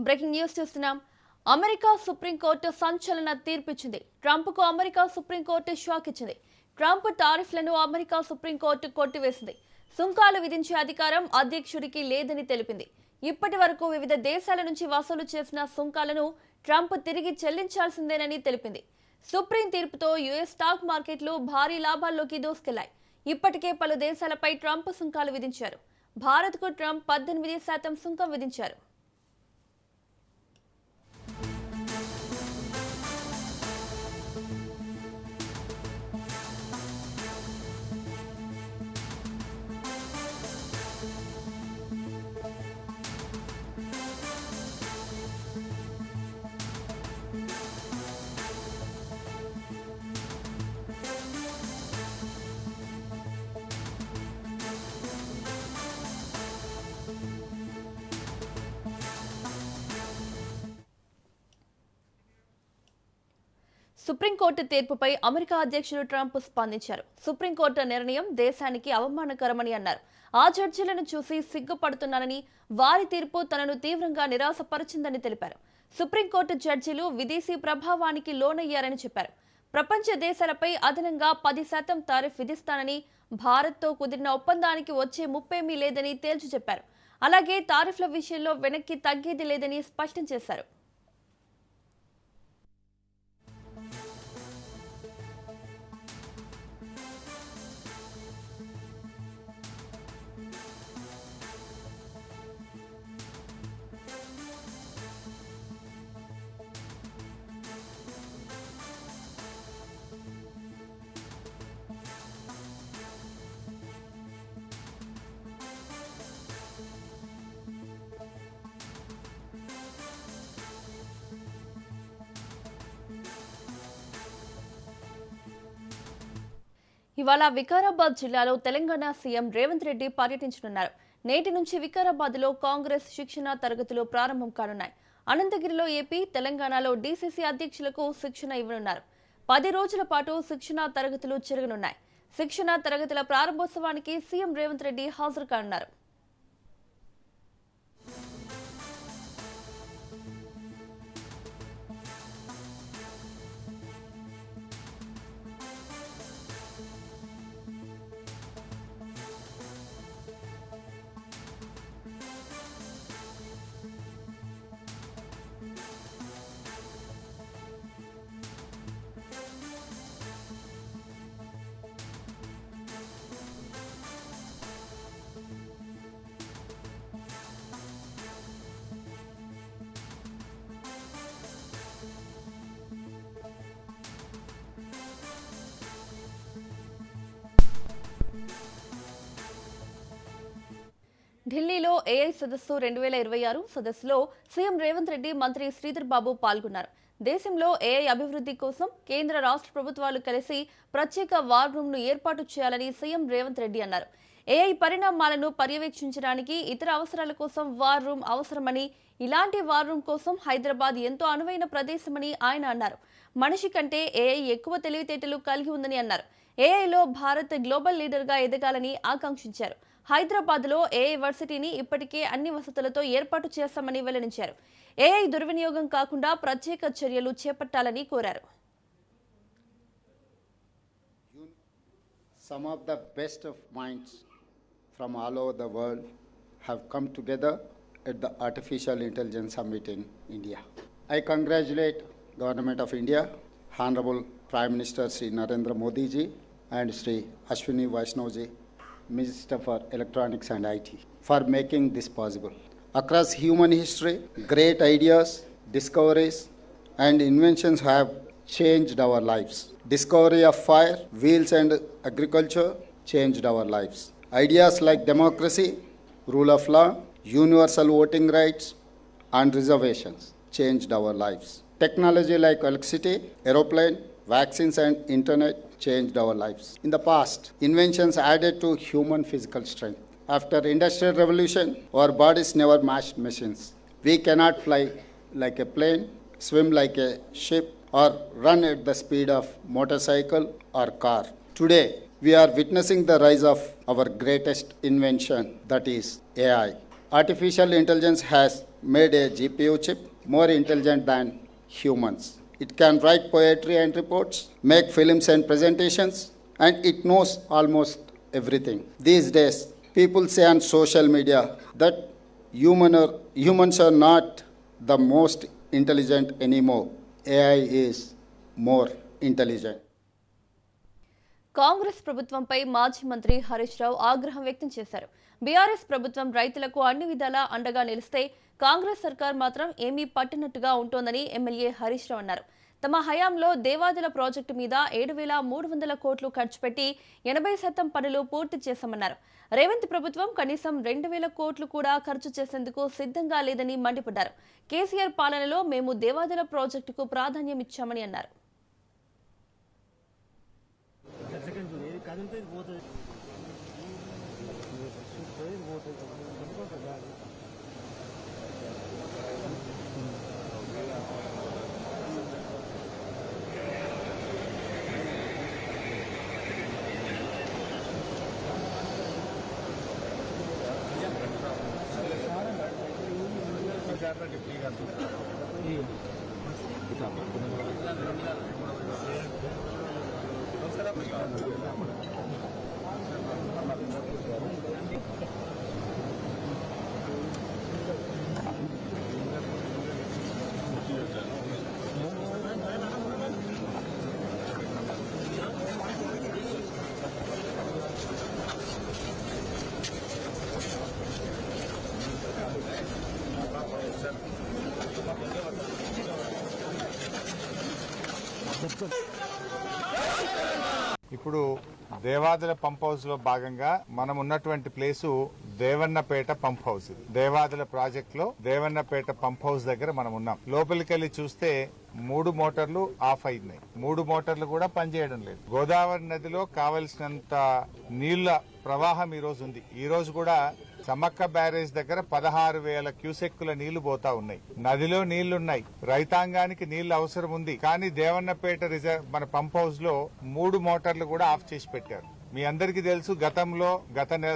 Breaking news చూస్తున్నాం. America supreme court సంచలన తీర్పిచ్చింది. ట్రంప్కు America supreme court shock ఇచ్చింది. ట్రంప్ టారిఫ్లను అమెరికా సుప్రీంకోర్టు కొట్టివేసింది. సుంకాలు విధించే అధికారం అధ్యక్షుడికి లేదని తెలిపింది. ఇప్పటి వరకు వివిధ దేశాల నుంచి వసూలు చేసిన సుంకాలను ట్రంప్ తిరిగి చెల్లించాల్సిందేనని తెలిపింది. సుప్రీం తీర్పుతో యుఎస్ స్టాక్ మార్కెట్లు భారీ లాభాల్లోకి దూసుకెళ్లాయి. ఇప్పటికే పలు దేశాలపై ట్రంప్ సుంకాలు విధించారు. భారత్కు ట్రంప్ 18% సుంకం విధించారు. సుప్రీంకోర్టు తీర్పుపై అమెరికా అధ్యక్షుడు ట్రంప్ స్పందించారు. సుప్రీంకోర్టు నిర్ణయం దేశానికి అవమానకరమని అన్నారు. ఆ జడ్జీలను చూసి సిగ్గుపడుతున్నానని, వారి తీర్పు తనను తీవ్రంగా నిరాశపరిచిందని తెలిపారు. సుప్రీంకోర్టు జడ్జీలు విదేశీ ప్రభావానికి లోనయ్యారని చెప్పారు. ప్రపంచ దేశాలపై అదనంగా 10% టారిఫ్ విధిస్తానని, భారత్తో కుదిరిన ఒప్పందానికి వచ్చే ముప్పేమీ లేదని తేల్చి చెప్పారు. అలాగే టారిఫ్ల విషయంలో వెనక్కి తగ్గేది లేదని స్పష్టం చేశారు. ఇవాళ వికారాబాద్ జిల్లాలో తెలంగాణ సీఎం రేవంత్ రెడ్డి పర్యటించనున్నారు. నేటి నుంచి వికారాబాద్లో కాంగ్రెస్ శిక్షణ తరగతులు ప్రారంభం కానున్నాయి. అనంతగిరిలో ఏపీ, తెలంగాణలో డీసీసీ అధ్యక్షులకు శిక్షణ ఇవ్వనున్నారు. 10 రోజుల పాటు శిక్షణ తరగతులు జరగనున్నాయి. శిక్షణ తరగతుల ప్రారంభోత్సవానికి సీఎం రేవంత్ రెడ్డి హాజరు కానున్నారు. ఢిల్లీలో ఏఐ సదస్సు 2026 సదస్సులో సీఎం రేవంత్ రెడ్డి, మంత్రి శ్రీధర్ బాబు పాల్గొన్నారు. దేశంలో ఏఐ అభివృద్ధి కోసం కేంద్ర రాష్ట్ర ప్రభుత్వాలు కలిసి ప్రత్యేక వార్ రూమ్ ను ఏర్పాటు చేయాలని సీఎం రేవంత్ రెడ్డి అన్నారు. ఏఐ పరిణామాలను పర్యవేక్షించడానికి ఇతర అవసరాల కోసం వార్ రూమ్ అవసరమని, ఇలాంటి వార్ రూమ్ కోసం హైదరాబాద్ ఎంతో అనువైన ప్రదేశమని ఆయన అన్నారు. మనిషి కంటే ఏఐ ఎక్కువ తెలివితేటలు కలిగి ఉందని అన్నారు. ఏఐలో భారత్ గ్లోబల్ లీడర్ గా ఎదగాలని ఆకాంక్షించారు. హైదరాబాద్లో ఏఐ వర్సిటీని ఇప్పటికే అన్ని వసతులతో ఏర్పాటు చేస్తామని వెల్లడించారు. ఏఐ దుర్వినియోగం కాకుండా ప్రత్యేక చర్యలు చేపట్టాలని కోరారు. Some of the best of minds from all over the world have come together at the Artificial Intelligence Summit in India. I congratulate Government of India, Honorable Prime Minister Sri Narendra Modi ji and Sri Ashwini Vaishnav ji, Minister for Electronics and IT, for making this possible. Across human history, great ideas, discoveries, and inventions have changed our lives. Discovery of fire, wheels, and agriculture changed our lives. Ideas like democracy, rule of law, universal voting rights, and reservations changed our lives. Technology like electricity, aeroplane, vaccines, and internet changed our lives. In the past, inventions added to human physical strength. After Industrial Revolution, our bodies never matched machines. We cannot fly like a plane, swim like a ship, or run at the speed of motorcycle or car. Today, we are witnessing the rise of our greatest invention, that is AI. Artificial intelligence has made a GPU chip more intelligent than humans. It can write poetry and reports, make films and presentations, and it knows almost everything. These days, people say on social media that humans are not the most intelligent anymore. AI is more intelligent. Congress ప్రభుత్వంపై మాజీ మంత్రి హరీష్ రావు ఆగ్రహం వ్యక్తం చేశారు. BRS ప్రభుత్వం రైతులకు అన్ని విధాలా అండగా నిలిస్తే కాంగ్రెస్ సర్కార్ మాత్రం ఏమీ పట్టినట్టుగా ఉంటోందని ఎమ్మెల్యే హరీష్ రావు అన్నారు. తమ హయాంలో దేవాదుల ప్రాజెక్టు మీద 7,300 కోట్లు ఖర్చు పెట్టి 80% పనులు పూర్తి చేశామన్నారు. రేవంత్ ప్రభుత్వం కనీసం 2,000 కోట్లు కూడా ఖర్చు చేసేందుకు సిద్ధంగా లేదని మండిపడ్డారు. కేసీఆర్ పాలనలో మేము దేవాదుల ప్రాజెక్టుకు ప్రాధాన్యం ఇచ్చామని అన్నారు. ఇప్పుడు దేవాదుల పంప్ హౌస్ లో భాగంగా మనం ఉన్నటువంటి place Devannapeta pump house. Devadula project లో దేవన్నపేట పంప్ హౌస్ దగ్గర మనం ఉన్నాం. లోపలికెళ్లి చూస్తే 3 మోటార్లు ఆఫ్ అయినాయి. 3 మోటార్లు కూడా పనిచేయడం లేదు. గోదావరి నదిలో కావలసినంత నీళ్ల ప్రవాహం ఈ రోజు ఉంది. ఈ రోజు కూడా సమ్మక్క బ్యారేజ్ దగ్గర 16,000 క్యూసెక్కుల నీళ్లు పోతా ఉన్నాయి. నదిలో నీళ్లున్నాయి, రైతాంగానికి నీళ్లు అవసరం ఉంది. కానీ దేవన్నపేట మన పంప్ హౌస్ లో 3 మోటార్లు కూడా ఆఫ్ చేసి పెట్టారు. మీ అందరికీ తెలుసు, గత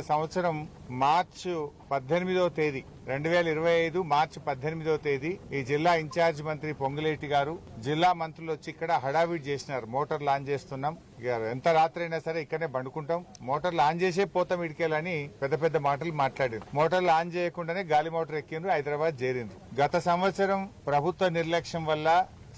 సంవత్సరం మార్చి 18వ తేదీ 2025 మార్చి 18వ తేదీ ఈ జిల్లా ఇన్ఛార్జ్ మంత్రి పొంగులేటి గారు, జిల్లా మంత్రులు వచ్చి ఇక్కడ హడావిడి చేసినారు. మోటార్ లాంచ్ చేస్తున్నాం, ఎంత రాత్రి అయినా సరే ఇక్కడనే బండుకుంటాం, మోటార్ లాంచ్ చేసే పోతాం ఇడికేలని పెద్ద పెద్ద మాటలు మాట్లాడారు. మోటార్ లాంచ్ చేయకుండానే గాలి మోటార్ ఎక్కిండ్రు, హైదరాబాద్ చేరిండ్రు. గత సంవత్సరం ప్రభుత్వ నిర్లక్ష్యం వల్ల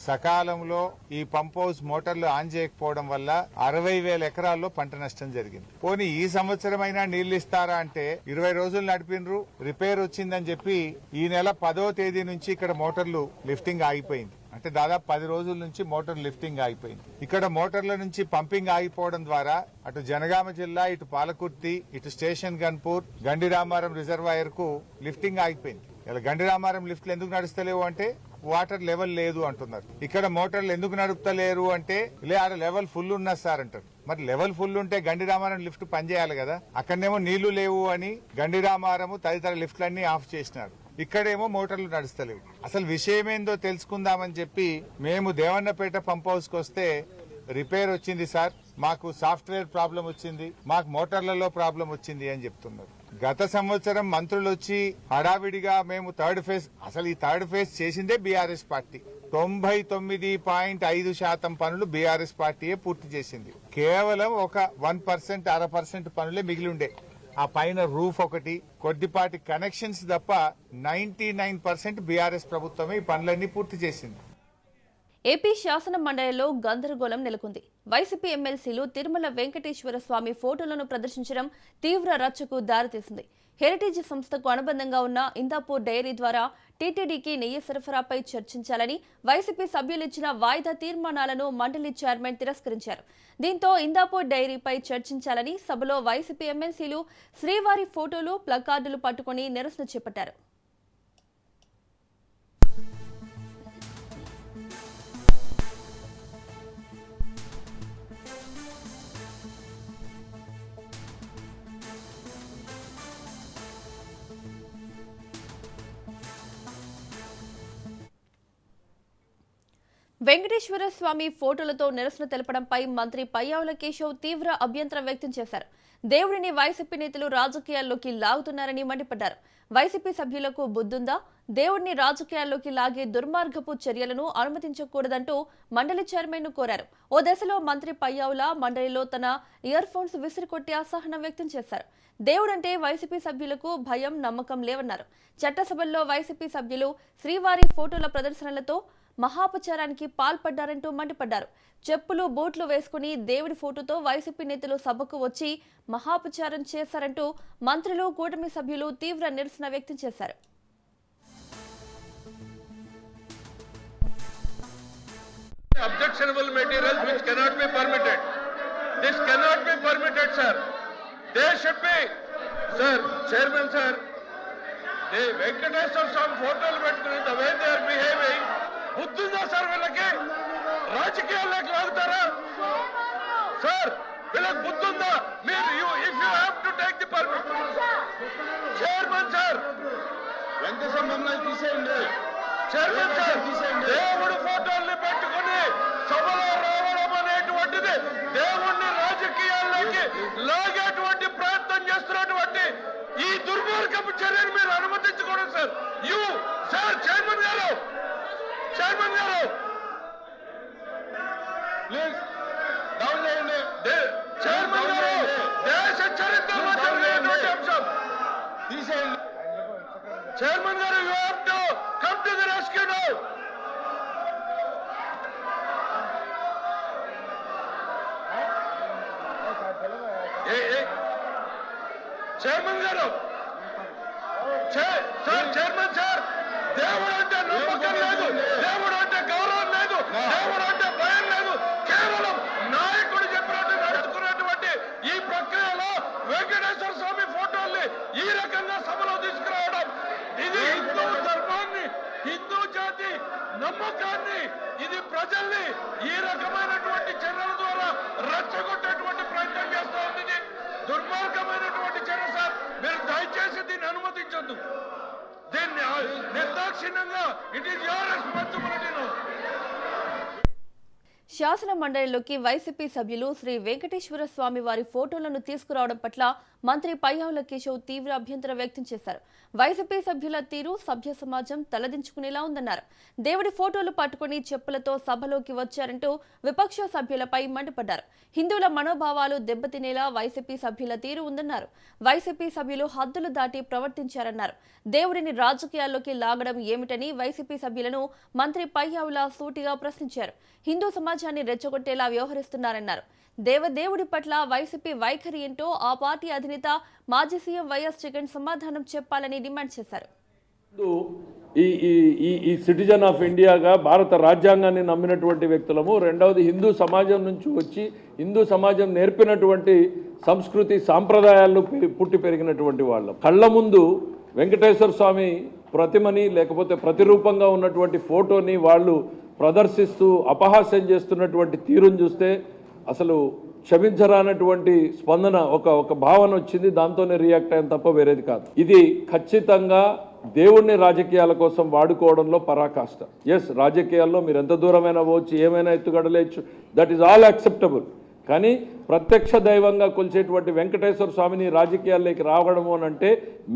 సకాలంలో ఈ పంప్ హౌస్ మోటార్లు ఆన్ చేయకపోవడం వల్ల 60,000 ఎకరాల్లో పంట నష్టం జరిగింది. పోనీ ఈ సంవత్సరం అయినా నీళ్లు ఇస్తారా అంటే 20 రోజులు నడిపినరు, రిపేర్ వచ్చిందని చెప్పి ఈ నెల 10వ తేదీ నుంచి ఇక్కడ మోటార్లు లిఫ్టింగ్ ఆగిపోయింది. అంటే దాదాపు 10 రోజుల నుంచి మోటార్ లిఫ్టింగ్ ఆగిపోయింది. ఇక్కడ మోటార్ల నుంచి పంపింగ్ ఆగిపోవడం ద్వారా అటు జనగామ జిల్లా, ఇటు పాలకుర్తి, ఇటు స్టేషన్ గన్పూర్, గండిరామారం రిజర్వాయర్ కు లిఫ్టింగ్ ఆగిపోయింది. ఇలా గండిరామారం లిఫ్ట్లు ఎందుకు నడుస్తలేవు అంటే వాటర్ లెవెల్ లేదు అంటున్నారు. ఇక్కడ మోటార్లు ఎందుకు నడుపుతలేరు అంటే ఆడ లెవెల్ ఫుల్ ఉన్నా సార్ అంటారు. మరి లెవెల్ ఫుల్ ఉంటే గండిరామారం లిఫ్ట్ పనిచేయాలి కదా. అక్కడనేమో నీళ్లు లేవు అని గండిరామారము తదితర లిఫ్ట్లన్నీ ఆఫ్ చేసినారు. ఇక్కడేమో మోటార్లు నడుస్తలేవు. అసలు విషయం ఏందో తెలుసుకుందామని చెప్పి మేము దేవన్నపేట పంప్ హౌస్ కు వస్తే రిపేర్ వచ్చింది సార్, మాకు సాఫ్ట్వేర్ ప్రాబ్లం వచ్చింది, మాకు మోటార్లలో ప్రాబ్లం వచ్చింది అని చెప్తున్నారు. గత సంవత్సరం మంత్రులు వచ్చి హడావిడిగా మేము థర్డ్ ఫేజ్, అసలు ఈ థర్డ్ ఫేజ్ చేసిందే బీఆర్ఎస్ పార్టీ. 99.5% పనులు బీఆర్ఎస్ పార్టీయే పూర్తి చేసింది. కేవలం ఒక 1%, 0.5% పనులే మిగిలి ఉండే. ఆ పైన రూఫ్ ఒకటి, కొద్దిపాటి కనెక్షన్స్ తప్ప 99% బీఆర్ఎస్ ప్రభుత్వమే ఈ పనులన్నీ పూర్తి చేసింది. ఏపీ శాసన మండలిలో గందరగోళం నెలకొంది. వైసీపీ ఎమ్మెల్సీలు తిరుమల వెంకటేశ్వర స్వామి ఫోటోలను ప్రదర్శించడం తీవ్ర రచ్చకు దారితీసింది. హెరిటేజ్ సంస్థకు అనుబంధంగా ఉన్న ఇందాపూర్ డైరీ ద్వారా టీటీడీకి నెయ్యి సరఫరాపై చర్చించాలని వైసీపీ సభ్యులిచ్చిన వాయిదా తీర్మానాలను మండలి చైర్మన్ తిరస్కరించారు. దీంతో ఇందాపూర్ డైరీపై చర్చించాలని సభలో వైసీపీ ఎమ్మెల్సీలు శ్రీవారి ఫోటోలు, ప్లకార్డులు పట్టుకుని నిరసన చేపట్టారు. వెంకటేశ్వర స్వామి ఫోటోలతో నిరసన తెలపడంపై మంత్రి పయ్యావుల కేశవ్ తీవ్ర అభ్యంతరం వ్యక్తం చేశారు. దేవుడిని వైసీపీ నేతలు రాజకీయాల్లోకి లాగుతున్నారని మండిపడ్డారు. వైసీపీ సభ్యులకు బుద్ధుందా? దేవుడిని రాజకీయాల్లోకి లాగే దుర్మార్గపు చర్యలను అనుమతించకూడదంటూ మండలి చైర్మన్ ను కోరారు. ఓ దశలో మంత్రి పయ్యావుల మండలిలో తన ఇయర్ ఫోన్స్ విసిరికొట్టి అసహనం వ్యక్తం చేశారు. దేవుడంటే వైసీపీ సభ్యులకు భయం, నమ్మకం లేవన్నారు. చట్టసభల్లో వైసీపీ సభ్యులు శ్రీవారి ఫోటోల ప్రదర్శనలతో మహాపచారానికి పాల్పడ్డారంటూ మండిపడ్డారు. చెప్పులు, బూట్లు వేసుకుని దేవుడి ఫోటోతో వైసీపీ నేతలు సభకు వచ్చి మహాపచారం చేశారంటూ మంత్రులు, కూటమి సభ్యులు తీవ్ర నిరసన వ్యక్తం చేశారు. Objectionable materials which cannot be permitted. This cannot be permitted, sir. They should be, sir, Chairman, sir. The Venkateswara Swami photos పెట్టుకుని the way they are behaving. బుద్ధుందా సార్ వీళ్ళకి? రాజకీయాల్లోకి లాగుతారా సార్? వీళ్ళకి బుద్ధుందా? మీరు if you have to take the permission, Chairman, sir. Venkateswara మమ్మల్ని తీసేయండి. Chairman sir, దేవుడి ఫోటోల్ని పెట్టుకుని సభలో రావడం అనేటువంటిది దేవుణ్ణి రాజకీయాల్లోకి లాగేటువంటి ప్రయత్నం చేస్తున్నటువంటి ఈ దుర్మార్గపు చర్యను మీరు అనుమతించకూడదు సార్. సార్ చైర్మన్ గారు ప్లీజ్ డౌన్ చేయండి. చైర్మన్ గారు, దేశ చరిత్రలో జరిగినటువంటి అంశం తీసేయండి. చైర్మన్ గారు, you have to come to the rescue now. Chairman గారు, సార్ చైర్మన్ సార్, దేవుడు అంటే నమ్మకం లేదు, దేవుడు అంటే గౌరవం లేదు, దేవుడు అంటే భయం లేదు. కేవలం నాయకుడు చెప్పినట్టు నడుచుకున్నటువంటి ఈ ప్రక్రియలో వెంకటేశ్వర స్వామి ఫోటోల్ని ఈ రకంగా సభలో తీసుకురావడం, ఇది హిందూ ధర్మాన్ని, హిందూ జాతి నమ్మకాన్ని, ఇది ప్రజల్ని ఈ రకమైనటువంటి చర్యల ద్వారా రెచ్చగొట్టేటువంటి ప్రయత్నం చేస్తూ ఉంది. ఇది దుర్మార్గమైనటువంటి చర్య సార్. మీరు దయచేసి దీన్ని అనుమతించొద్దు. దీన్ని నిర్దాక్షిణ్యంగా it is your responsibility now. శాసన మండలిలోకి వైసీపీ సభ్యులు శ్రీ వెంకటేశ్వర స్వామి వారి ఫోటోలను తీసుకురావడం పట్ల మంత్రి పయ్యావుల కేశవ్ తీవ్ర అభ్యంతరం వ్యక్తం చేశారు. వైసీపీ సభ్యుల తీరు సభ్య సమాజం తలదించుకునేలా ఉందన్నారు. దేవుడి ఫోటోలు పట్టుకుని చెప్పులతో సభలోకి వచ్చారంటూ విపక్ష సభ్యులపై మండిపడ్డారు. హిందువుల మనోభావాలు దెబ్బతినేలా వైసీపీ సభ్యుల తీరు ఉందన్నారు. వైసీపీ సభ్యులు హద్దులు దాటి ప్రవర్తించారన్నారు. దేవుడిని రాజకీయాల్లోకి లాగడం ఏమిటని వైసీపీ సభ్యులను మంత్రి పయ్యావుల సూటిగా ప్రశ్నించారు. హిందూ సమాజాన్ని రెచ్చగొట్టేలా వ్యవహరిస్తున్నారన్నారు. దేవుడి పట్ల వైసీపీ వైఖరి ఏంటో ఆ పార్టీ అధినేత మాజీ సీఎం వైఎస్ జగన్ సమాధానం చెప్పాలని డిమాండ్ చేశారు. ఈ సిటిజన్ ఆఫ్ ఇండియాగా భారత రాజ్యాంగాన్ని నమ్మినటువంటి వ్యక్తులము. రెండవది హిందూ సమాజం నుంచి వచ్చి హిందూ సమాజం నేర్పినటువంటి సంస్కృతి సాంప్రదాయాలను పుట్టి పెరిగినటువంటి వాళ్ళం. కళ్ళ ముందు వెంకటేశ్వర స్వామి ప్రతిమని లేకపోతే ప్రతిరూపంగా ఉన్నటువంటి ఫోటోని వాళ్ళు ప్రదర్శిస్తూ అపహాస్యం చేస్తున్నటువంటి తీరును చూస్తే అసలు క్షమించరానటువంటి స్పందన, ఒక భావన వచ్చింది. దాంతోనే రియాక్ట్ అయ్యాను తప్ప వేరేది కాదు. ఇది ఖచ్చితంగా దేవుణ్ణి రాజకీయాల కోసం వాడుకోవడంలో పరాకాష్ట. ఎస్, రాజకీయాల్లో మీరు ఎంత దూరమైనా పోవచ్చు, ఏమైనా ఎత్తుగడలేచ్చు, దట్ ఈజ్ ఆల్ యాక్సెప్టబుల్. కానీ ప్రత్యక్ష దైవంగా కొలిచేటువంటి వెంకటేశ్వర స్వామిని రాజకీయాల్లోకి రావడము అని అంటే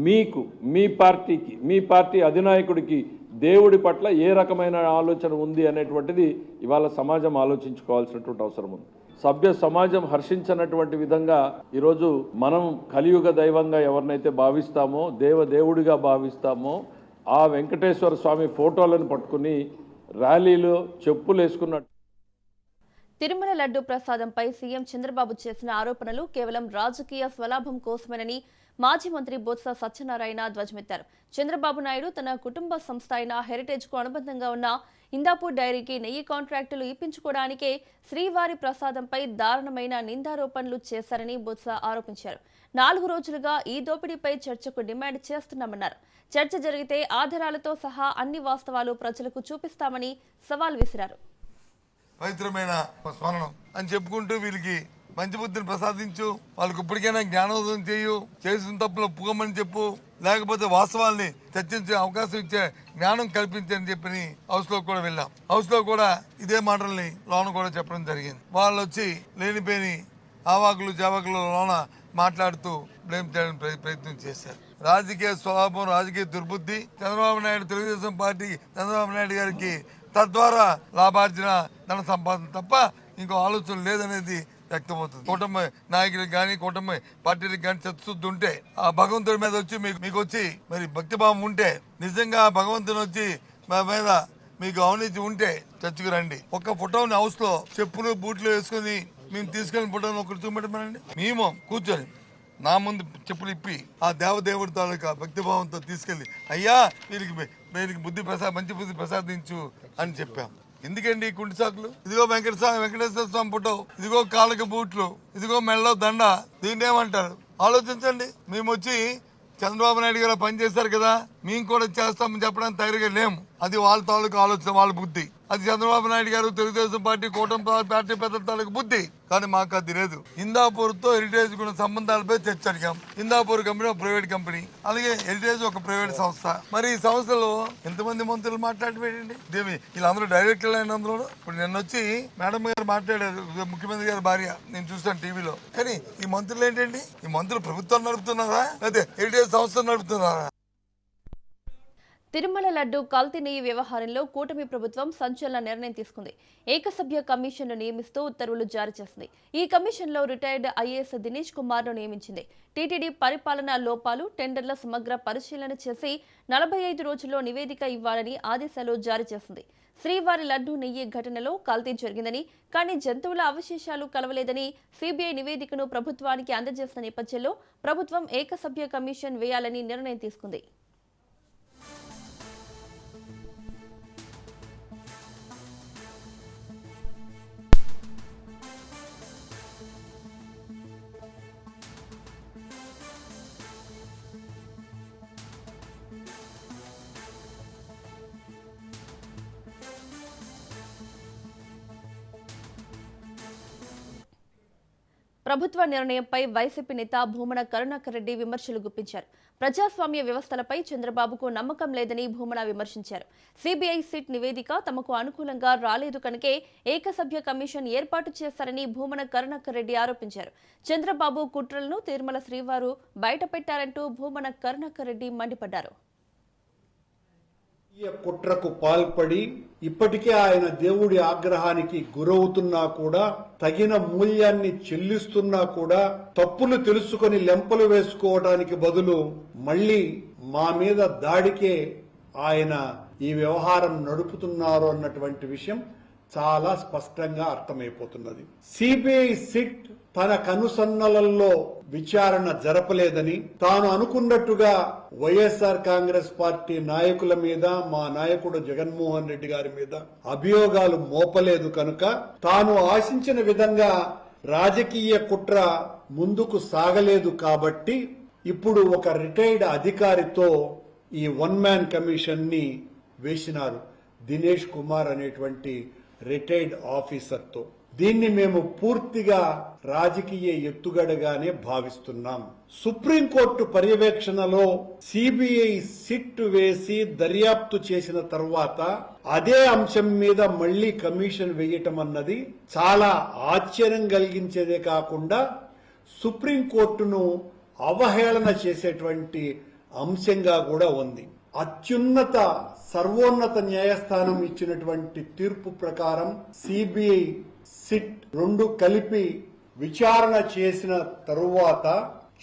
మీకు, మీ పార్టీకి, మీ పార్టీ అధినాయకుడికి దేవుడి పట్ల ఏ రకమైన ఆలోచన ఉంది అనేటువంటిది ఇవాళ సమాజం ఆలోచించుకోవాల్సినటువంటి అవసరం ఉంది. సభ్య సమాజం హర్షించినటువంటి విధంగా ఈరోజు మనం కలియుగ దైవంగా ఎవరినైతే భావిస్తామో, దేవుడిగా భావిస్తామో ఆ వెంకటేశ్వర స్వామి ఫోటోలను పట్టుకుని ర్యాలీలో చెప్పులు వేసుకున్నట్టు. తిరుమల లడ్డు ప్రసాదంపై సీఎం చంద్రబాబు చేసిన ఆరోపణలు కేవలం రాజకీయ స్వలాభం కోసమేనని మాజీ మంత్రి బొత్స సత్యనారాయణ ధ్వజమెత్తారు. చంద్రబాబు నాయుడు తన కుటుంబ సంస్థ అయిన హెరిటేజ్ కు అనుబంధంగా ఉన్న ఇందాపూర్ డైరీకి నెయ్యి కాంట్రాక్టులు ఇప్పించుకోవడానికే శ్రీవారి ప్రసాదంపై దారుణమైన నిందారోపణలు చేశారని బొత్స ఆరోపించారు. 4 రోజులుగా ఈ దోపిడీపై చర్చకు డిమాండ్ చేస్తున్నామన్నారు. చర్చ జరిగితే ఆధారాలతో సహా అన్ని వాస్తవాలు ప్రజలకు చూపిస్తామని సవాల్ విసిరారు. పవిత్రమైన స్మరణం అని చెప్పుకుంటూ వీళ్ళకి మంచి బుద్ధిని ప్రసాదించు, వాళ్ళకి ఇప్పటికైనా జ్ఞానోదయం చేయు, చేసిన తప్పులు ఒప్పుకోమని చెప్పు, లేకపోతే వాస్తవాల్ని చర్చించే అవకాశం ఇచ్చే జ్ఞానం కల్పించని చెప్పి హౌస్ లో కూడా వెళ్ళాం. హౌస్ లో కూడా ఇదే మాటల్ని లోన కూడా చెప్పడం జరిగింది. వాళ్ళు వచ్చి లేనిపోని ఆవాకులు జావాకులు లోన మాట్లాడుతూ బ్లేమ్ చేయడానికి ప్రయత్నం చేశారు. రాజకీయ స్వభావం, రాజకీయ దుర్బుద్ధి చంద్రబాబు నాయుడు, తెలుగుదేశం పార్టీ చంద్రబాబు నాయుడు గారికి తద్వారా లాభార్జన, ధన సంపాదన తప్ప ఇంకో ఆలోచన లేదనేది వ్యక్తమవుతుంది. కూటమి నాయకులకు కానీ కూటమి పార్టీలకు కానీ చతుశుద్ధి ఉంటే, ఆ భగవంతుడి మీద వచ్చి మీకు వచ్చి మరి భక్తిభావం ఉంటే, నిజంగా భగవంతుని వచ్చి మా మీద మీకు అవినీతి ఉంటే చర్చకు రండి. ఒక ఫోటోని హౌస్ లో చెప్పులు బూట్లు వేసుకుని మేము తీసుకెళ్ళిన ఫోటోని ఒకరు చూపెట్టమనండి. మేము కూర్చొని నా ముందు చెప్పులు ఇప్పి ఆ దేవదేవుడి తాలూకా భక్తిభావంతో తీసుకెళ్లి అయ్యా వీరికి మంచి బుద్ధి ప్రసాదించు అని చెప్పాం. ఎందుకండి ఈ కుంటి సాకులు? ఇదిగో వెంకటేశ్వర స్వామి ఫోటో, ఇదిగో కాళ్ళకి బూట్లు, ఇదిగో మెళ్ళలో దండ, దీన్ని ఏమంటారు ఆలోచించండి. మేము వచ్చి చంద్రబాబు నాయుడు గారు పనిచేశారు కదా, మేము కూడా చేస్తామని చెప్పడానికి తయారుగా లేము. అది వాళ్ళ తాలూకు ఆలోచన, వాళ్ళ బుద్ధి. అది చంద్రబాబు నాయుడు గారు, తెలుగుదేశం పార్టీ, కూటమి పార్టీ పెద్ద తాలూకు బుద్ధి. కానీ మాకు అది లేదు. హిందాపూర్ తో హెరిటేజ్ ఉన్న సంబంధాలపై చర్చ అడిగాం. హిందాపూర్ కంపెనీ ఒక ప్రైవేట్ కంపెనీ, అలాగే హెరిటేజ్ ఒక ప్రైవేట్ సంస్థ. మరి ఈ సంస్థలో ఎంతమంది మంత్రులు మాట్లాడిపోయండి? వీళ్ళందరూ డైరెక్టర్లు అయిన అందులో. ఇప్పుడు నిన్న వచ్చి మేడం గారు మాట్లాడారు, ముఖ్యమంత్రి గారి భార్య, నేను చూస్తాను టీవీలో. కానీ ఈ మంత్రులు ఏంటండి? ఈ మంత్రులు ప్రభుత్వం నడుపుతున్నారా లేదా హెరిటేజ్ సంస్థ నడుపుతున్నారా? తిరుమల లడ్డు కల్తీ నెయ్యి వ్యవహారంలో కూటమి ప్రభుత్వం సంచలన నిర్ణయం తీసుకుంది. ఏకసభ్య కమిషన్ను నియమిస్తూ ఉత్తర్వులు జారీ చేసింది. ఈ కమిషన్లో రిటైర్డ్ ఐఏఎస్ దినేష్ కుమార్ను నియమించింది. టీటీడీ పరిపాలనా లోపాలు, టెండర్ల సమగ్ర పరిశీలన చేసి 45 రోజుల్లో నివేదిక ఇవ్వాలని ఆదేశాలు జారీ చేసింది. శ్రీవారి లడ్డు నెయ్యి ఘటనలో కల్తీ జరిగిందని, కానీ జంతువుల అవశేషాలు కలవలేదని సిబిఐ నివేదికను ప్రభుత్వానికి అందజేసిన నేపథ్యంలో ప్రభుత్వం ఏకసభ్య కమిషన్ వేయాలని నిర్ణయం తీసుకుంది. ప్రభుత్వ నిర్ణయంపై వైసీపీ నేత భూమన కరుణాకర్ రెడ్డి విమర్శలు గుప్పించారు. ప్రజాస్వామ్య వ్యవస్థలపై చంద్రబాబుకు నమ్మకం లేదని భూమన విమర్శించారు. సిబిఐ సిట్ నివేదిక తమకు అనుకూలంగా రాలేదు కనుకే ఏకసభ్య కమిషన్ ఏర్పాటు చేశారని భూమన కరుణాకర్ రెడ్డి ఆరోపించారు. చంద్రబాబు కుట్రలను తిరుమల శ్రీవారు బయటపెట్టారంటూ భూమన కరుణాకర్ రెడ్డి మండిపడ్డారు. కుట్రకు పాల్పడి ఇప్పటికే ఆయన దేవుడి ఆగ్రహానికి గురవుతున్నా కూడా, తగిన మూల్యాన్ని చెల్లిస్తున్నా కూడా, తప్పులు తెలుసుకొని లెంపలు వేసుకోవడానికి బదులు మళ్లీ మా మీద దాడికే ఆయన ఈ వ్యవహారం నడుపుతున్నారు అన్నటువంటి విషయం చాలా స్పష్టంగా అర్థమైపోతున్నది. సిబిఐ సిట్ తన కనుసన్నలలో విచారణ జరపలేదని, తాను అనుకున్నట్టుగా వైఎస్ఆర్ కాంగ్రెస్ పార్టీ నాయకుల మీద, మా నాయకుడు జగన్మోహన్ రెడ్డి గారి మీద అభియోగాలు మోపలేదు కనుక, తాను ఆశించిన విధంగా రాజకీయ కుట్ర ముందుకు సాగలేదు కాబట్టి, ఇప్పుడు ఒక రిటైర్డ్ అధికారితో ఈ వన్ మ్యాన్ కమిషన్ ని వేసినారు, దినేష్ కుమార్ అనేటువంటి రిటైర్డ్ ఆఫీసర్తో. దీన్ని మేము పూర్తిగా రాజకీయ ఎత్తుగడగానే భావిస్తున్నాం. సుప్రీంకోర్టు పర్యవేక్షణలో సిబిఐ సిట్ వేసి దర్యాప్తు చేసిన తర్వాత అదే అంశం మీద మళ్లీ కమిషన్ వేయటం అన్నది చాలా ఆశ్చర్యం కలిగించేదే కాకుండా సుప్రీంకోర్టును అవహేళన చేసేటువంటి అంశంగా కూడా ఉంది. అత్యున్నత సర్వోన్నత న్యాయస్థానం ఇచ్చినటువంటి తీర్పు ప్రకారం సిబిఐ సిట్ రెండు కలిపి విచారణ చేసిన తరువాత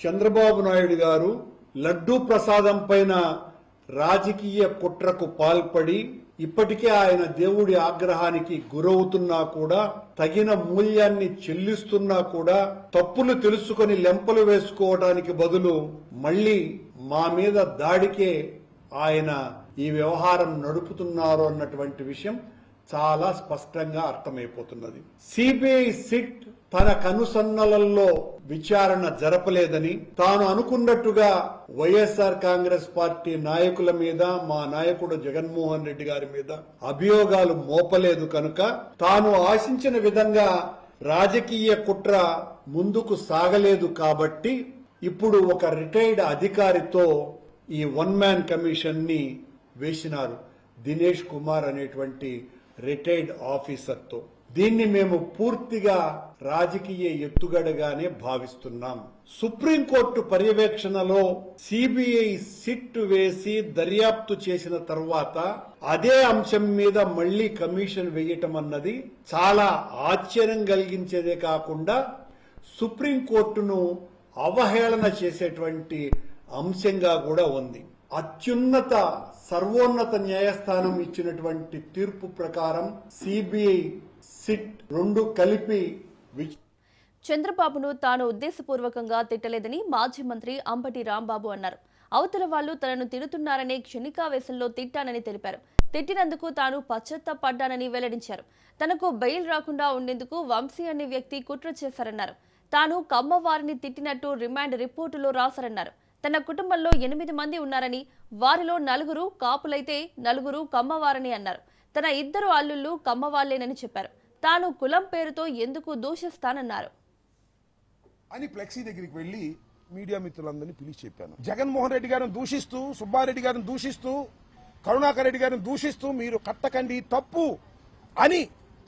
చంద్రబాబు నాయుడు గారు లడ్డూ ప్రసాదం పైన రాజకీయ కుట్రకు పాల్పడి ఇప్పటికే ఆయన దేవుడి ఆగ్రహానికి గురవుతున్నా కూడా, తగిన మూల్యాన్ని చెల్లిస్తున్నా కూడా, తప్పులు తెలుసుకొని లెంపలు వేసుకోవడానికి బదులు మళ్లీ మా మీద దాడికే ఆయన ఈ వ్యవహారం నడుపుతున్నారు అన్నటువంటి విషయం చాలా స్పష్టంగా అర్థమైపోతున్నది. సిబిఐ సిట్ తన కనుసన్నలలో విచారణ జరపలేదని, తాను అనుకున్నట్టుగా వైఎస్ఆర్ కాంగ్రెస్ పార్టీ నాయకుల మీద, మా నాయకుడు జగన్మోహన్ రెడ్డి గారి మీద అభియోగాలు మోపలేదు కనుక, తాను ఆశించిన విధంగా రాజకీయ కుట్ర ముందుకు సాగలేదు కాబట్టి, ఇప్పుడు ఒక రిటైర్డ్ అధికారితో ఈ వన్ మ్యాన్ కమిషన్ ని వేసినారు దినేష్ కుమార్ అనేటువంటి రిటైర్డ్ ఆఫీసర్తో. దీన్ని మేము పూర్తిగా రాజకీయ ఎత్తుగడగానే భావిస్తున్నాం. సుప్రీంకోర్టు పర్యవేక్షణలో సిబిఐ సిట్ వేసి దర్యాప్తు చేసిన తర్వాత అదే అంశం మీద మళ్లీ కమిషన్ వేయటం అన్నది చాలా ఆశ్చర్యం కలిగించేదే కాకుండా సుప్రీంకోర్టును అవహేళన చేసేటువంటి అంశంగా కూడా ఉంది. అత్యున్నత సర్వోన్నత న్యాయస్థానం ఇచ్చినటువంటి తీర్పు ప్రకారం సిబిఐ సిట్ రెండు కలిపి చంద్రబాబును తాను ఉద్దేశపూర్వకంగా తిట్టలేదని మాజీ మంత్రి అంబటి రాంబాబు అన్నారు. అవతల వాళ్లు తనను తిడుతున్నారనే క్షణికావేశంలో తిట్టానని తెలిపారు. తిట్టినందుకు తాను పశ్చాత్తాపడ్డానని వెల్లడించారు. తనకు బెయిల్ రాకుండా ఉండేందుకు వంశీ అనే వ్యక్తి కుట్ర చేశారన్నారు. తాను కమ్మవారిని తిట్టినట్టు రిమాండ్ రిపోర్టులో రాశారన్నారు. తన కుటుంబంలో 8 మంది ఉన్నారని, వారిలో 4 కాపులైతే 4 కమ్మవారని అన్నారు. తన 2 అల్లుళ్ళు కమ్మవాళ్లేనని చెప్పారు. తాను కులం పేరుతో ఎందుకు దూషిస్తానన్నారు. అని ఫ్లెక్సీ దగ్గరికి వెళ్లి మీడియా మిత్రులందరినీ పిలిచి చెప్పాను. జగన్మోహన్ రెడ్డి గారిని దూషిస్తూ, సుబ్బారెడ్డి గారిని దూషిస్తూ, కరుణాకర్ రెడ్డి గారిని దూషిస్తూ మీరు కట్టకండి తప్పు అని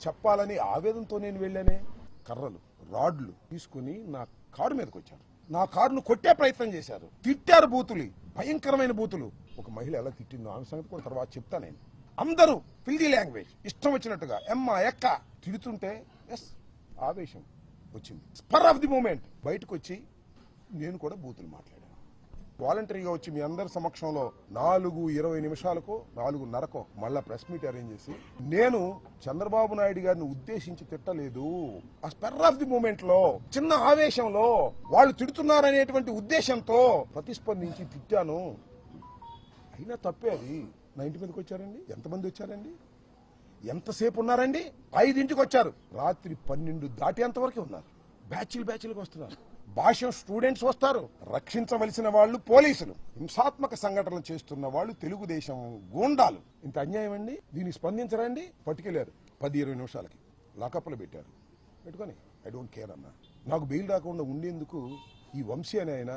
చెప్పాలని ఆవేదనతో నేను వెళ్ళానే. కర్రలు, రాడ్లు తీసుకుని నా కారు మీదకి వచ్చారు. నా కారును కొట్టే ప్రయత్నం చేశారు. తిట్టారు బూతులు, భయంకరమైన బూతులు. ఒక మహిళ ఎలా తిట్టిందో ఆమె సంగతి కూడా తర్వాత చెప్తా. నేను అందరూ ఫిల్దీ లాంగ్వేజ్ ఇష్టం వచ్చినట్టుగా ఎమ్మ ఎక్క తిడుతుంటే ఎస్ ఆవేశం వచ్చింది. స్పర్ ఆఫ్ ది మూమెంట్ బయటకు వచ్చి నేను కూడా బూతులు మాట్లాడాను. వాలంటరీగా వచ్చి మీ అందరి సమక్షంలో 4:20 నిమిషాలకో 4:30కో మళ్ళా ప్రెస్ మీట్ అరేంజ్ చేసి నేను చంద్రబాబు నాయుడు గారిని ఉద్దేశించి తిట్టలేదు. ఆ స్పర్ ఆఫ్ ది మూమెంట్ లో చిన్న ఆవేశంలో వాళ్ళు తిడుతున్నారనేటువంటి ఉద్దేశంతో ప్రతిస్పందించి తిట్టాను. అయినా తప్పే అది. నా ఇంటి మీదకి వచ్చారండి. ఎంతమంది వచ్చారండి? ఎంతసేపు ఉన్నారండి? 5ంటికి వచ్చారు. రాత్రి 12 దాటేంత వరకే ఉన్నారు. బ్యాచ్లుగా వస్తున్నారు. భాష్యం స్టూడెంట్స్ వస్తారు. రక్షించవలసిన వాళ్ళు పోలీసులు, హింసాత్మక సంఘటనలు చేస్తున్న వాళ్ళు తెలుగుదేశం గూండాలు. ఇంత అన్యాయం అండి. దీనికి స్పందించరండి. పట్టుకెళ్లారు 10-20 నిమిషాలకి లాకప్లో పెట్టారు. పెట్టుకొని ఐ డోంట్ కేర్ అన్నా. నాకు బెయిల్ రాకుండా ఉండేందుకు ఈ వంశీ అనే ఆయన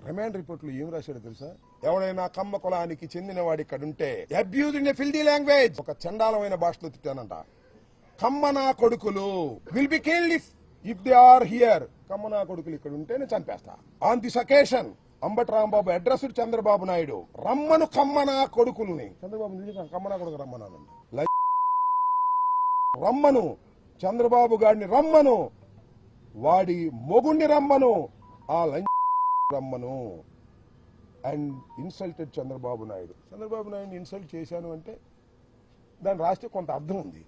రిమాండ్ రిపోర్ట్లో ఏం రాశాడో తెలుసా? ఎవడైనా కమ్మ కులానికి చెందిన వాడు ఇక్కడ ఉంటే అబ్యూజ్ ఇన్ ఫిల్దీ లాంగ్వేజ్, ఒక చండాలమైన భాషలో తిట్టానంట. కమ్మ నా కొడుకులు will be killed if they are here. Kamma నా కొడుకులు ఇక్కడ ఉంటే నేను చంపేస్తా. On this occasion Ambati Rambabu addressed Chandrababu Naidu, రమ్మను కమ్మ నా కొడుకులని. చంద్రబాబు కమ్మ నా కొడుకు రమ్మన్నానండి. రమ్మను చంద్రబాబు గారిని, రమ్మను వాడి మొగుణ్ణి, రమ్మను ఆ రమ్మను అండ్ ఇన్సల్టెడ్ చంద్రబాబు నాయుడు. చంద్రబాబు నాయుడిని ఇన్సల్ట్ చేశాను అంటే దాన్ని రాస్తే కొంత అర్థం ఉంది.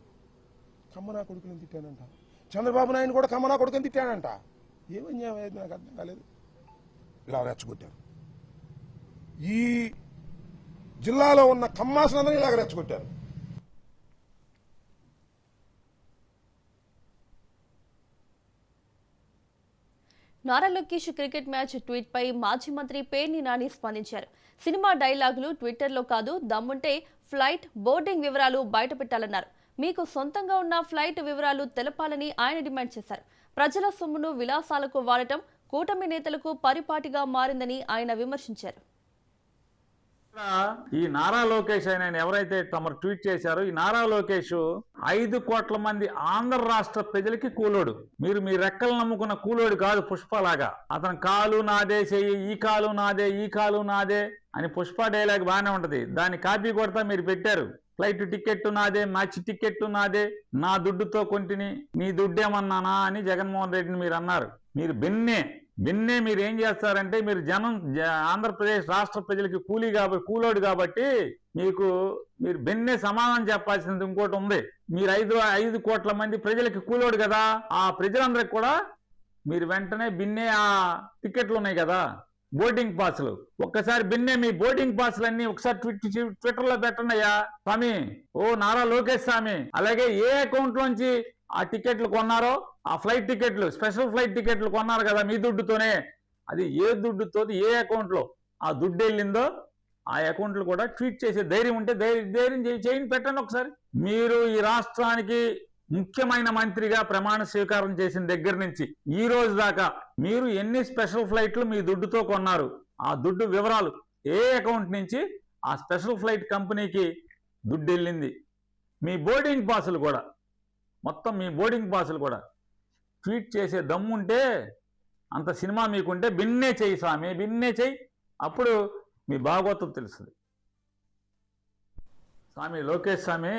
కమ్మనా కొడుకుని తిట్టానంట. చంద్రబాబు నాయుడు కూడా కమ్మనా కొడుకుని తిట్టానంట. ఏమన్యాయం అయ్యేది నాకు అర్థం కాలేదు. ఇలా రెచ్చగొట్టారు. ఈ జిల్లాలో ఉన్న కమ్మాసులందరూ ఇలాగ రెచ్చగొట్టారు. Nara Lokesh cricket match tweet పై మాజీ మంత్రి పేర్ని నాని స్పందించారు. సినిమా డైలాగులు ట్విట్టర్లో కాదు, దమ్ముంటే ఫ్లైట్ బోర్డింగ్ వివరాలు బయటపెట్టాలన్నారు. మీకు సొంతంగా ఉన్న ఫ్లైట్ వివరాలు తెలపాలని ఆయన డిమాండ్ చేశారు. ప్రజల సొమ్మును విలాసాలకు వాడటం కూటమి నేతలకు పరిపాటిగా మారిందని ఆయన విమర్శించారు. ఈ నారా లోకేష్ ఆయన ఎవరైతే తమరు ట్వీట్ చేశారో, ఈ నారా లోకేష్ 5 కోట్ల మంది ఆంధ్ర రాష్ట్ర ప్రజలకి కూలోడు. మీరు మీ రెక్కలు నమ్ముకున్న కూలోడు కాదు పుష్పలాగా. అతని కాలు నాదే, చెయ్యి ఈ కాలు నాదే, ఈ కాలు నాదే అని పుష్ప డైలాగ్ బాగానే ఉంటది. దాన్ని కాపీ కొడతా మీరు పెట్టారు. ఫ్లైట్ టికెట్ నాదే, మ్యాచ్ టికెట్ నాదే, నా దుడ్డుతో కొంటిని, నీ దుడ్డేమన్నానా అని జగన్మోహన్ రెడ్డిని మీరు అన్నారు. మీరు బిన్నే మీరు ఏం చేస్తారంటే, మీరు ఆంధ్రప్రదేశ్ రాష్ట్ర ప్రజలకి కూలోడు కాబట్టి మీరు బిన్నే సమాధానం చెప్పాల్సింది ఇంకోటి ఉంది. మీరు 5 కోట్ల మంది ప్రజలకి కూలోడు కదా, ఆ ప్రజలందరికి కూడా మీరు వెంటనే బిన్నే ఆ టికెట్లు ఉన్నాయి కదా, బోర్డింగ్ పాస్లు, ఒక్కసారి బిన్నే మీ బోర్డింగ్ పాస్లన్నీ ఒకసారి ట్విట్టర్లో పెట్టండి అయ్యా స్వామి. ఓ నారా లోకేష్ స్వామి. అలాగే ఏ అకౌంట్ లోంచి ఆ టికెట్లు కొన్నారో, ఆ ఫ్లైట్ టికెట్లు, స్పెషల్ ఫ్లైట్ టికెట్లు కొన్నారు కదా మీ దుడ్డుతోనే, అది ఏ దుడ్డుతో ఏ అకౌంట్లో ఆ దుడ్డు వెళ్ళిందో ఆ అకౌంట్లు కూడా ట్వీట్ చేసే ధైర్యం ఉంటే ధైర్యం చేయండి, పెట్టండి ఒకసారి. మీరు ఈ రాష్ట్రానికి ముఖ్యమైన మంత్రిగా ప్రమాణ స్వీకారం చేసిన దగ్గర నుంచి ఈ రోజు దాకా మీరు ఎన్ని స్పెషల్ ఫ్లైట్లు మీ దుడ్డుతో కొన్నారు, ఆ దుడ్డు వివరాలు ఏ అకౌంట్ నుంచి ఆ స్పెషల్ ఫ్లైట్ కంపెనీకి దుడ్డు వెళ్ళింది, మీ బోర్డింగ్ పాసులు కూడా, మొత్తం మీ బోర్డింగ్ పాసులు కూడా ట్వీట్ చేసే దమ్ముంటే, అంత సినిమా మీకుంటే బిన్నే చెయ్యి స్వామి, బిన్నే చెయ్యి, అప్పుడు మీ భాగవతం తెలుస్తుంది. స్వామి లోకేష్ స్వామి.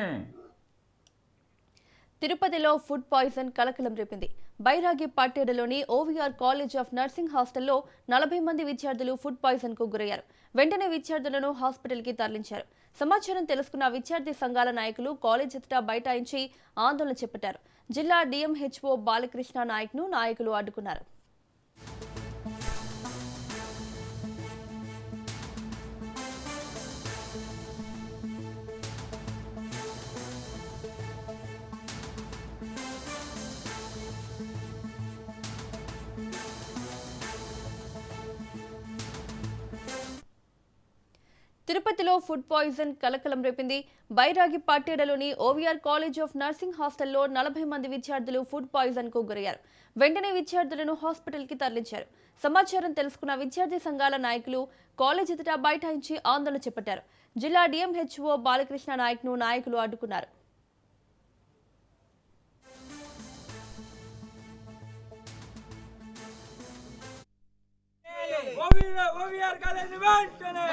తిరుపతిలో ఫుడ్ పాయిజన్ కలకలం రేపింది. బైరాగి పట్టేడులోని ఓవీఆర్ కాలేజ్ ఆఫ్ నర్సింగ్ హాస్టల్లో 40 మంది విద్యార్థులు ఫుడ్ పాయిజన్ కు గురయ్యారు. వెంటనే విద్యార్థులను హాస్పిటల్ కి తరలించారు. సమాచారం తెలుసుకున్న విద్యార్థి సంఘాల నాయకులు కాలేజ్ ఎదుట బైఠాయించి ఆందోళన చేపట్టారు. జిల్లా డిఎంహెచ్ఓ బాలకృష్ణ నాయక్ను నాయకులు అడ్డుకున్నారు. తిరుపతిలో ఫుడ్ పాయిజన్ కలకలం రేపింది. బైరాగి పట్టేడలోని ఓవీఆర్ కాలేజ్ ఆఫ్ నర్సింగ్ హాస్టల్లో 40 మంది విద్యార్థులు ఫుడ్ పాయిజన్ కు గురయ్యారు. వెంటనే విద్యార్థులను హాస్పిటల్ కి తరలించారు. సమాచారం తెలుసుకున్న విద్యార్థి సంఘాల నాయకులు కాలేజ్ ఎదుట బైఠాయించి ఆందోళన చేపట్టారు. జిల్లా డిఎంహెచ్ఓ బాలకృష్ణ నాయక్ను నాయకులు అడ్డుకున్నారు. ఓవీఆర్ కాలేజ్ వెంటనే,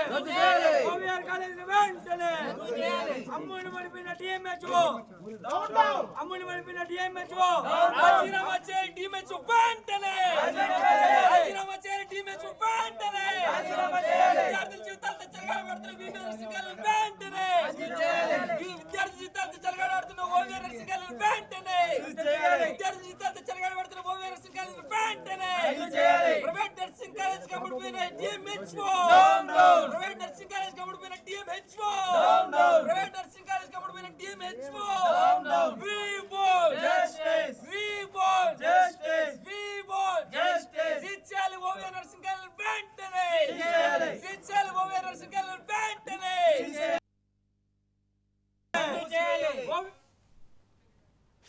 ఓవీఆర్ కాలేజ్ వెంటనే, అమ్ముని మడిపిన డిఎంహెచ్ఓ, అమ్ముని మడిపిన డిఎంహెచ్ఓ, రాజీనామా చేయి డిఎంహెచ్ఓ వెంటనే, రాజీనామా చేయి డిఎంహెచ్ఓ వెంటనే, విద్యార్థుల జీవితాలతో చెలగాటమాడుతున్న ఓవీఆర్ నర్సింగ్ కాలేజ్ వెంటనే, విద్యార్థి జీవితాలతో చెలగాటమాడుతున్న ఓవీఆర్ నర్సింగ్ కాలేజ్ వెంటనే, విద్యార్థి జీవితాలతో చెలగాటమాడుతున్న ఓవీఆర్ నర్సింగ్ కాలేజ్ వెంటనే, ప్రైవేట్ నర్సింగ్ కాలేజ్ కమ్ముడిపోయిన డిఎంహెచ్ఓ, ప్రైవేట్ నర్సింగ్ కాలేజ్ కమ్ముడిపోయిన డిఎంహెచ్ఓ, ప్రైవేట్ నర్సింగ్ కాలేజ్ కమ్ముడిపోయిన DMHO, we want justice, we want justice, we want justice. ఇచ్చాలి ఓవీఆర్ నర్సింగ్ కాలేజ్ వెంటనే, ఇచ్చాలి ఓవీఆర్ నర్సింగ్ కాలేజ్ వెంటనే.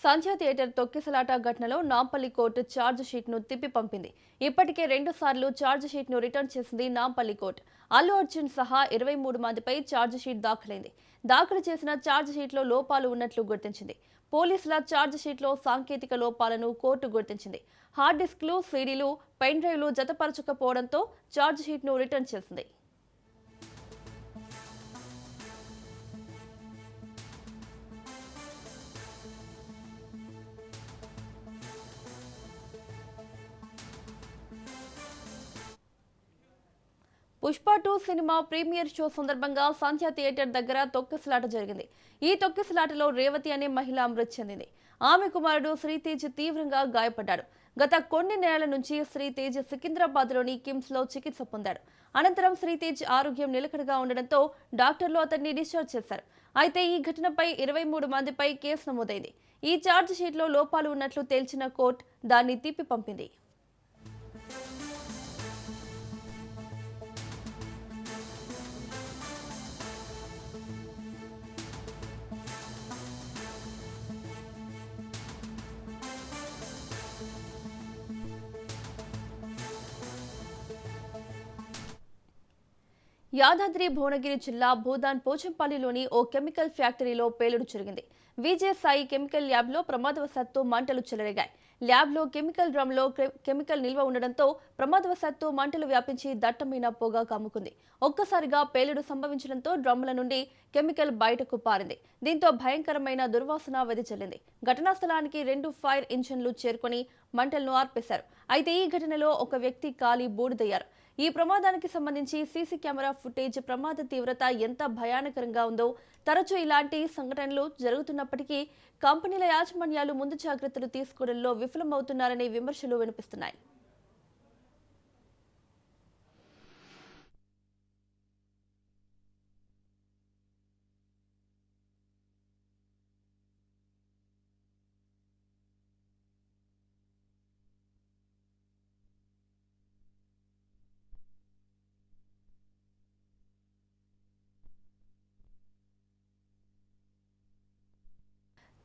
సంధ్యా థియేటర్ తొక్కిసలాట ఘటనలో నాంపల్లి కోర్టు ఛార్జ్ షీట్ ను తిప్పి పంపింది. ఇప్పటికే 2 సార్లు ఛార్జ్ షీట్ ను రిటర్న్ చేసింది నాంపల్లి కోర్టు. అల్లు అర్జున్ సహా 23 మందిపై ఛార్జ్ షీట్ దాఖలైంది. దాఖలు చేసిన ఛార్జ్ షీట్ లో లోపాలు ఉన్నట్లు గుర్తించింది. పోలీసుల ఛార్జ్ షీట్ లో సాంకేతిక లోపాలను కోర్టు గుర్తించింది. హార్డ్ డిస్క్లు, సీడీలు, పెన్ డ్రైవ్లు జతపరచకపోవడంతో ఛార్జ్ షీట్ ను రిటర్న్ చేసింది. పుష్ప 2 సినిమా ప్రీమియర్ షో సందర్భంగా సంధ్యా థియేటర్ దగ్గర తొక్కిసలాట జరిగింది. ఈ తొక్కిసలాటలో రేవతి అనే మహిళ మృతి చెందింది. ఆమె కుమారుడు శ్రీతేజ్ తీవ్రంగా గాయపడ్డాడు. గత కొన్ని నెలల నుంచి శ్రీతేజ్ సికింద్రాబాద్లోని కిమ్స్ లో చికిత్స పొందాడు. అనంతరం శ్రీతేజ్ ఆరోగ్యం నిలకడగా ఉండడంతో డాక్టర్లు అతన్ని డిశ్చార్జ్ చేశారు. అయితే ఈ ఘటనపై 23 మందిపై కేసు నమోదైంది. ఈ ఛార్జ్ షీట్లో లోపాలు ఉన్నట్లు తేల్చిన కోర్టు దాన్ని తిప్పి పంపింది. యాదాద్రి భువనగిరి జిల్లా భూదాన్ పోచంపల్లిలోని ఓ కెమికల్ ఫ్యాక్టరీలో పేలుడు జరిగింది. విజయసాయి కెమికల్ ల్యాబ్లో ప్రమాదవశాత్తు మంటలు చెలరేగాయి. ల్యాబ్లో కెమికల్ డ్రమ్లో కెమికల్ నిల్వ ఉండడంతో ప్రమాదవశాత్తు మంటలు వ్యాపించి దట్టమైన పొగ కమ్ముకుంది. ఒక్కసారిగా పేలుడు సంభవించడంతో డ్రమ్ల నుండి కెమికల్ బయటకు పారింది. దీంతో భయంకరమైన దుర్వాసన వెదజల్లింది. ఘటనా స్థలానికి 2 ఫైర్ ఇంజన్లు చేరుకొని మంటలను ఆర్పేశారు. అయితే ఈ ఘటనలో ఒక వ్యక్తి కాలి బూడిదయ్యారు. ఈ ప్రమాదానికి సంబంధించి సీసీ కెమెరా ఫుటేజ్ ప్రమాద తీవ్రత ఎంత భయానకరంగా ఉందో, తరచూ ఇలాంటి సంఘటనలు జరుగుతున్నప్పటికీ కంపెనీల యాజమాన్యాలు ముందు జాగ్రత్తలు తీసుకోవడంలో విఫలమవుతున్నారనే విమర్శలు వినిపిస్తున్నాయి.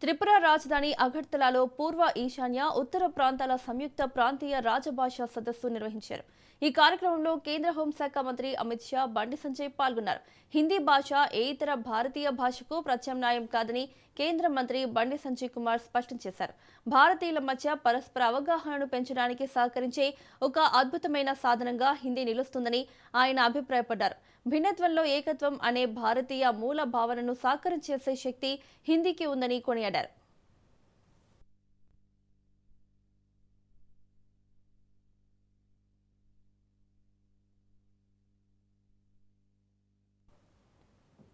త్రిపుర రాజధాని అగర్తలాలో పూర్వ ఈశాన్య ఉత్తర ప్రాంతాల సంయుక్త ప్రాంతీయ రాజభాషా సదస్సు నిర్వహించారు. ఈ కార్యక్రమంలో కేంద్ర హోంశాఖ మంత్రి అమిత్ షా, బండి సంజయ్ పాల్గొన్నారు. హిందీ భాష ఏ ఇతర భారతీయ భాషకు ప్రత్యామ్నాయం కాదని కేంద్ర మంత్రి బండి సంజయ్ కుమార్ స్పష్టం చేశారు. భారతీయుల మధ్య పరస్పర అవగాహనను పెంచడానికి సహకరించే ఒక అద్భుతమైన సాధనంగా హిందీ నిలుస్తుందని ఆయన అభిప్రాయపడ్డారు. భిన్నత్వంలో ఏకత్వం అనే భారతీయ మూల భావనను సాకారం చేసే శక్తి హిందీకి ఉందని కొనియాడారు.